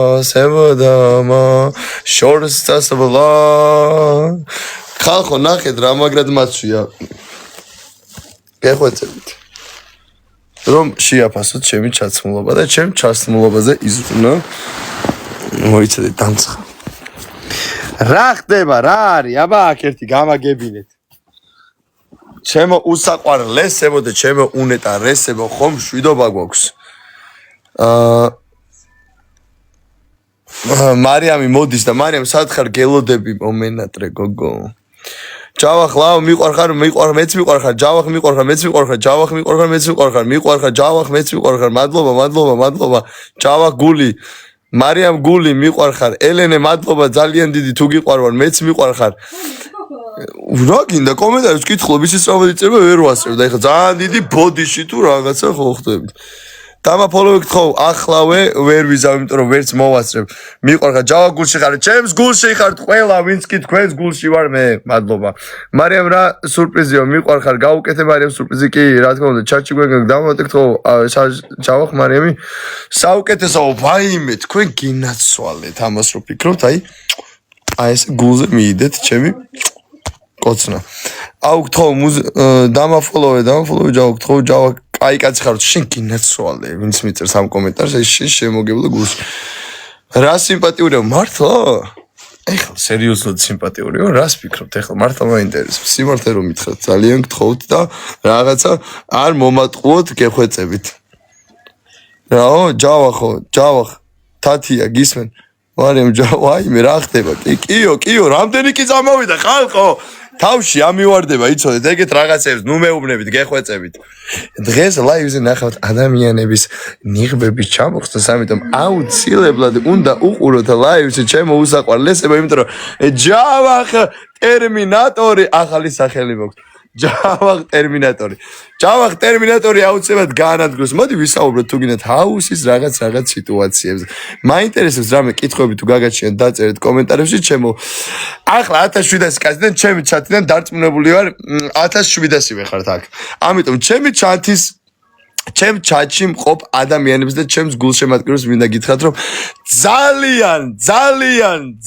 სევდამა შორს დასაბლა ხალხო ნახეთ რა მაგრად მაცვია გეხვეწებით რომ შეაფასოთ ჩემი ჩაცმულობა და ჩემ ჩაცმულობაზე იზრუნო მოიცადეთ დამცხა რა ხდება რა არის აბა აქ ერთი გამაგებინეთ ჩემო უსაყვარლესებო და ჩემო უნეტარესებო ხომ შვიდობა გვაქვს მარიამი მოდის და მარიამ სათხარ გელოდები მომენატრე გოგო ჯავახ ლავ მიყვარხარ მეც მიყვარხარ ჯავახ მიყვარხარ მეც მიყვარხარ ჯავახ მიყვარხარ მეც მიყვარხარ მიყვარხარ ჯავახ მეც მიყვარხარ მადლობა ჯავახ გული მარიამ გული მიყვარხარ ელენე მადლობა ძალიან დიდი თუ გიყვარვარ მეც მიყვარხარ რა გინდა კომენტარებში ვკითხულობ ისიც რა ვიწერებ ვერ ვასწრებ და ეხლა ძალიან დიდი ბოდიში თუ რაღაცა ხო ხდებით დამაფოლოვე გთხოვ ახლავე ვერ ვიზავ იმიტომ რომ ვერც მოვასწრებ მიყვარხარ ჯავა გულში ხარ ჩემს გულში ხართ ყველა ვინც კი თქვენს გულში ვარ მე მადლობა მარიამ რა სურპრიზიო მიყვარხარ გაუკეთე მარიამ სურპრიზი კი რა თქმა უნდა ჩატში გვენ დამოვატე გთხოვ ჯავა მარიამი საუკეთესო ვაიმე თქვენ გინაცვალეთ ამას რო ფიქრობთ აი ეს გულზე მიიდეთ ჩემი კოცნა აუ გთხოვ დამაფოლოვე ჯავა გთხოვ ჯავა აი კაცი ხარ შენ გინაცვალე ვინც მიწერს ამ კომენტარს ეს შემოგებლა გულში რა სიმპათიურია მართლა ეხლა სერიოზულად სიმპათიურია რას ფიქრობთ ეხლა მართლა მაინტერესებს სიმართლე რომ მითხრათ ძალიან გთხოვთ და რაღაცა არ მომატყუოთ გეხვეწებით რაო ჯავახ თათია გისმენ მარიამ ჯავაიმე რა ხდება კიო რამდენი კი წამოვიდა ხალხო თავში ამივარდება იცოდეთ ეგეთ რაღაცებს ნუ მეუბნებით გეხვეწებით დღეს ლაივზე ნახავთ ადამიანების ნიღბების ჩამოხსნას ამიტომ აუცილებლად უნდა უყუროთ ლაივში ჩემო უსაყვარლესებო იმიტომ რომ ჯავახ ტერმინატორი ახალი სახელი მოქვთ ჯავახ ტერმინატორი აუცილებლად გაანადგუროს მოდი ვისაუბროთ თუ გინდათ ჰაუსის რაღაც სიტუაციებზე მაინტერესებს რამე კითხვები თუ გაგაჩნიათ დაწერეთ კომენტარებში ჩემო ახლა 1700 კაციდან ჩემი ჩათიდან დარწმუნებული ვარ 1700 ვეხართ აქ ამიტომ ჩემი ჩატში მყოფ ადამიანებს და ჩემს გულშემატკივრებს მინდა გითხრათ რომ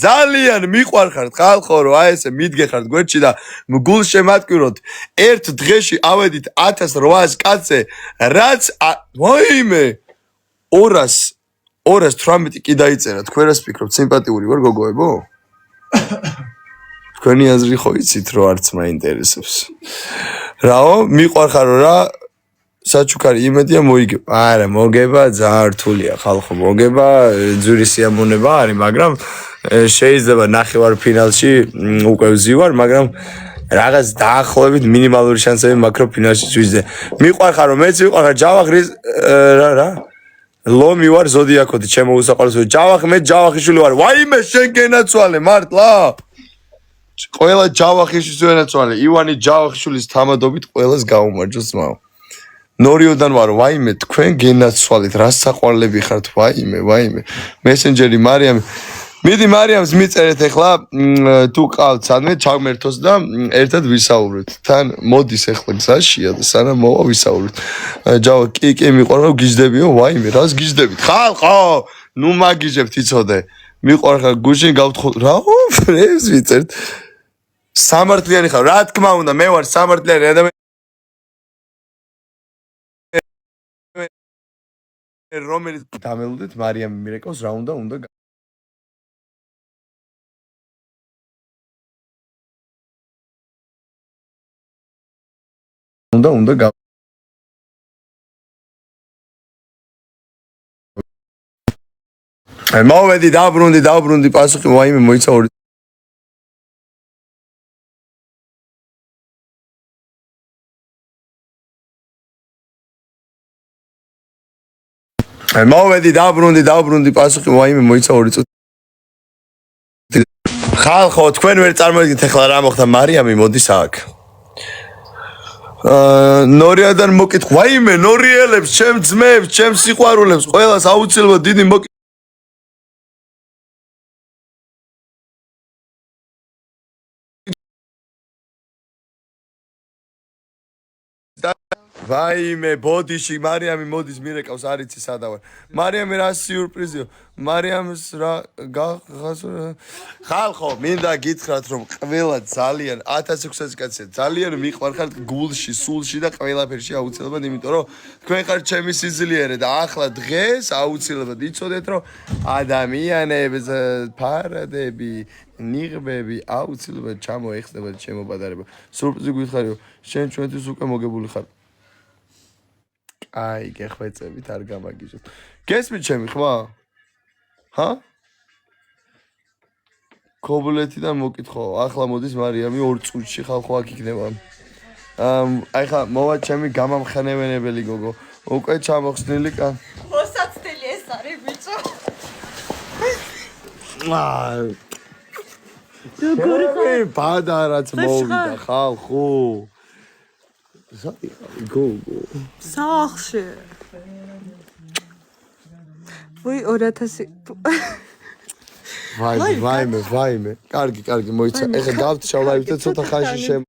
ძალიან მიყვარხართ ხალხო რომ აი ესე მიდგეხართ გვერდში და გულშემატკივროთ ერთ დღეში ავედით 1800 კაცზე რაც ვაიმე 218 კი დაიწერა თქვენ რას ფიქრობთ სიმპათიური ვარ გოგოებო თქვენი აზრი ხო იცით რომ არც მაინტერესებს რაო მიყვარხარო რა საჩუქარი იმედია მოიგებ არა მოგება ძალიან რთულია ხალხო მოგება ძვირი სიამოვნება არის მაგრამ შეიძლება ნახევარფინალში უკვე ვზივარ მაგრამ რაღაც დაახლოებით მინიმალური შანსები მაქვს რომ ფინალში ვიზდე მიყვარხარო მეც მიყვარხარ ჯავახრის რა ლომი ვარ ზოდიაკოთი ჩემო უსაყვარლესო ჯავახიშვილი ვარ ვაიმე შენ გენაცვალე მართლა ყველა ჯავახიშვილის ვენაცვალე ივანი ჯავახიშვილის თამადობით ყველას გაუმარჯოს ძმაო ნორიოდან ვარ ვაიმე თქვენ გენაცვალეთ რა საყვარლები ხართ ვაიმე მესენჯერი მარიამი მიდი მარიამს მიწერეთ ახლა თუ ყავთ სადმე ჩავმერთოს და ერთად ვისაუბროთ თან მოდის ახლა გზაშია და სანამ მოვა ვისაუბროთ ჯავა კი მიყვარხარ გიждდებიო ვაიმე რას გიждდებით ხალხო ნუ მაგიჟებთ იცოდე მიყვარხარ გუშინ გავთხოვ რაო ფრებს ვიწერთ სამართლიანი ხარ რა თქმა უნდა მე ვარ სამართლიანი ადამიანი რომელიც დამელოდეთ მარიამი მირეკავს რა უნდა მოვედი დავბრუნდი პასუხი ვაიმე მოიცა ორი მოვედი დავბრუნდი პასუხი ვაიმე მოიცა 2 წუთი ხალხო თქვენ ვერ წარმოიდგინეთ ახლა რა მოხდა მარიამი მოდის აქ ნორიადან მოკითხ ვაიმე ნორიელებს ჩემ ძმებს ჩემ სიყვარულებს ყველას აუცილებლად დიდი ვაიმე, ბოდიში, მარიამი მოდის მირეკავს, არ იცი სადა ვარ. მარიამი რა სიურპრიზიო. მარიამს რა ხალხო, მინდა გითხრათ, რომ ყველა ძალიან 1600 კაცია, ძალიან მიყვარხართ გულში, სულში და ყველაფერში აუცილებლად, იმიტომ რომ თქვენ ხართ ჩემი სიძლიერე და ახლა დღეს აუცილებლად იცოდეთ, რომ ადამიანებს ფარადები, ნიღბები აუცილებლად ჩამოეხსნებათ ჩემო პატარებო. სურპრიზი გითხარიო, შენ ჩვენთვის უკვე მოგებული ხარ. აი, გეხვეწებით არ გამაგიჟოთ. გესმით ჩემი ხმა? ჰა? ქობლეთიდან მოკითხო, ახლა მოდის მარიამი 2 წუთში ხალხო აქ იქნება. აი ხა მოვა ჩემი გამამხნევებელი გოგო. უკვე ჩამოხსნილი კან. მოსაცდელი ეს არის ბიჭო. როგორი ბადარაც მოვიდა ხალხო. გოგო. სახლში. ვი 2000 ვაიმე. კარგი, მოიცა. ეხლა გავთიშავ ლაივს და ცოტა ხანში